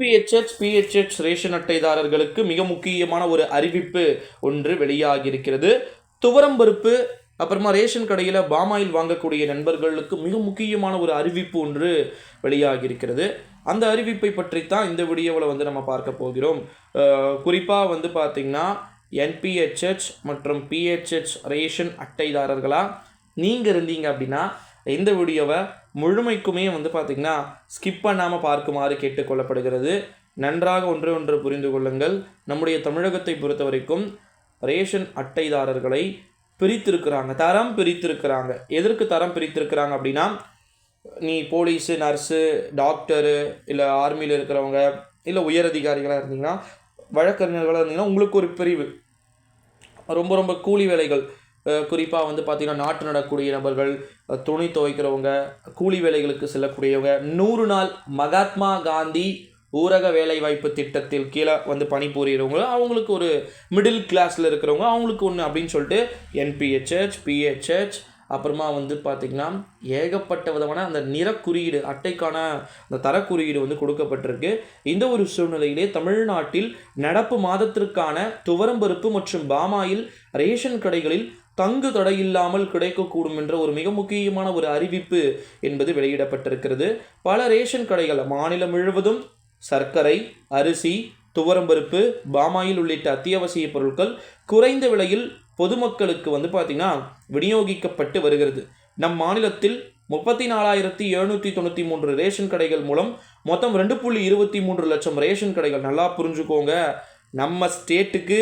PHH ration அட்டைதாரர்களுக்கு மிக முக்கியமான ஒரு அறிவிப்பு ஒன்று வெளியாகி இருக்கிறது. துவரம்பருப்பு அப்புறமா ரேஷன் கடையில் பாமாயில் வாங்கக்கூடிய நண்பர்களுக்கு மிக முக்கியமான ஒரு அறிவிப்பு ஒன்று வெளியாகி இருக்கிறது. அந்த அறிவிப்பை பற்றித்தான் இந்த வீடியோவில் வந்து நம்ம பார்க்க போகிறோம். குறிப்பாக வந்து பார்த்திங்கன்னா என்பிஹெச்ஹெச் மற்றும் பிஹெச்ஹெச் ரேஷன் அட்டைதாரர்களாக நீங்கள் இருந்தீங்க அப்படின்னா இந்த வீடியோவை முழுமைக்குமே வந்து பார்த்திங்கன்னா ஸ்கிப் பண்ணாமல் பார்க்குமாறு கேட்டுக்கொள்ளப்படுகிறது. நன்றாக ஒன்று புரிந்து கொள்ளுங்கள். நம்முடைய தமிழகத்தை பொறுத்த வரைக்கும் ரேஷன் அட்டைதாரர்களை பிரித்திருக்கிறாங்க, தரம் பிரித்திருக்கிறாங்க. எதற்கு தரம் பிரித்திருக்கிறாங்க அப்படின்னா, நீ போலீஸு, நர்ஸு, டாக்டரு, இல்லை ஆர்மியில் இருக்கிறவங்க, இல்லை உயர் அதிகாரிகளாக இருந்தீங்கன்னா, வழக்கறிஞர்களாக இருந்தீங்கன்னா உங்களுக்கு ஒரு பிரிவு. ரொம்ப கூலி வேலைகள், குறிப்பாக வந்து பார்த்திங்கன்னா நாட்டு நடக்கூடிய நபர்கள், துணி துவைக்கிறவங்க, கூலி வேலைகளுக்கு செல்லக்கூடியவங்க, 100 நாள் மகாத்மா காந்தி ஊரக வேலைவாய்ப்பு திட்டத்தில் கீழே வந்து பணிபுரிகிறவங்க, அவங்களுக்கு ஒரு மிடில் கிளாஸில் இருக்கிறவங்க அவங்களுக்கு ஒன்று அப்படின்னு சொல்லிட்டு என்பிஹெச்ஹெச், பிஹெச்ஹெச், அப்புறமா வந்து பார்த்திங்கன்னா ஏகப்பட்ட விதமான அந்த நிறக்குறியீடு, அட்டைக்கான அந்த தரக்குறியீடு வந்து கொடுக்கப்பட்டிருக்கு. இந்த ஒரு சூழ்நிலையிலே தமிழ்நாட்டில் நடப்பு மாதத்திற்கான துவரம்பருப்பு மற்றும் பாமாயில் ரேஷன் கடைகளில் தங்கு தடையில்லாமல் கிடைக்கக்கூடும் என்ற ஒரு மிக முக்கியமான ஒரு அறிவிப்பு என்பது வெளியிடப்பட்டிருக்கிறது. பல ரேஷன் கடைகள் மாநிலம் முழுவதும் சர்க்கரை, அரிசி, துவரம்பருப்பு, பாமாயில் உள்ளிட்ட அத்தியாவசிய பொருட்கள் குறைந்த விலையில் பொதுமக்களுக்கு வந்து பார்த்திங்கன்னா விநியோகிக்கப்பட்டு வருகிறது. நம் மாநிலத்தில் 34,793 ரேஷன் கடைகள் மூலம் மொத்தம் 2.23 லட்சம் ரேஷன் கடைகள். நல்லா புரிஞ்சுக்கோங்க, நம்ம ஸ்டேட்டுக்கு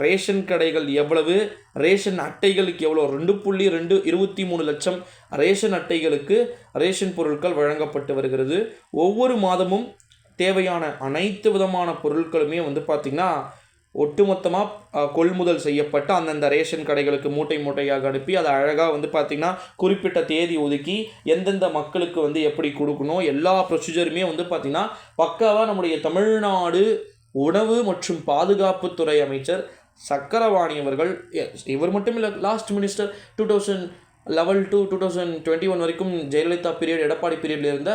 ரேஷன் கடைகள் எவ்வளவு, ரேஷன் அட்டைகளுக்கு எவ்வளோ, 2.23 லட்சம் ரேஷன் அட்டைகளுக்கு ரேஷன் பொருட்கள் வழங்கப்பட்டு வருகிறது. ஒவ்வொரு மாதமும் தேவையான அனைத்து விதமான பொருட்களுமே வந்து பார்த்திங்கன்னா ஒட்டுமொத்தமாக கொள்முதல் செய்யப்பட்டு அந்தந்த ரேஷன் கடைகளுக்கு மூட்டையாக அனுப்பி அதை அழகாக வந்து பார்த்திங்கன்னா குறிப்பிட்ட தேதி ஒதுக்கி எந்தெந்த மக்களுக்கு வந்து எப்படி கொடுக்கணும் எல்லா ப்ரொசீஜருமே வந்து பார்த்திங்கன்னா பக்காவாக நம்முடைய தமிழ்நாடு உணவு மற்றும் பாதுகாப்புத்துறை அமைச்சர் சக்கரவாணி அவர்கள், இவர் மட்டும் இல்லை, லாஸ்ட் மினிஸ்டர் 2011 to 2021 வரைக்கும் ஜெயலலிதா பீரியட், எடப்பாடி பீரியடில் இருந்த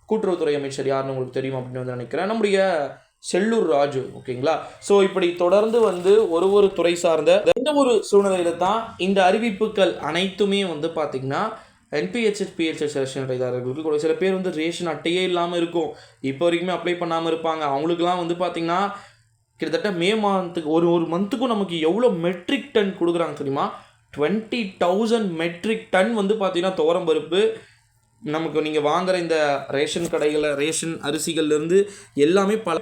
கூட்டுறவுத்துறை அமைச்சர் யாருன்னு உங்களுக்கு தெரியும் அப்படின்னு வந்து நினைக்கிறேன், நம்முடைய செல்லூர் ராஜு. ஓகேங்களா? ஸோ இப்படி தொடர்ந்து வந்து ஒரு துறை சார்ந்த இந்த ஒரு சூழ்நிலையில தான் இந்த அறிவிப்புகள் அனைத்துமே வந்து பார்த்திங்கன்னா என்பிஹெச்ஹெச், பிஹெச்ஹெச் ரேஷன் அட்டைதாரர்களுக்கு சில பேர் வந்து ரேஷன் அட்டையே இல்லாமல் இருக்கும், இப்போ வரைக்குமே அப்ளை பண்ணாமல் இருப்பாங்க. அவங்களுக்குலாம் வந்து பார்த்திங்கன்னா கிட்டத்தட்ட மே மாதத்துக்கு ஒரு மந்த்துக்கும் நமக்கு எவ்வளோ மெட்ரிக் டன் கொடுக்குறாங்க தெரியுமா? 20,000 மெட்ரிக் டன் வந்து பார்த்திங்கன்னா துவரம்பருப்பு நமக்கு நீங்கள் வாங்குகிற இந்த ரேஷன் கடைகளில் ரேஷன் அரிசிகள்லேருந்து எல்லாமே பல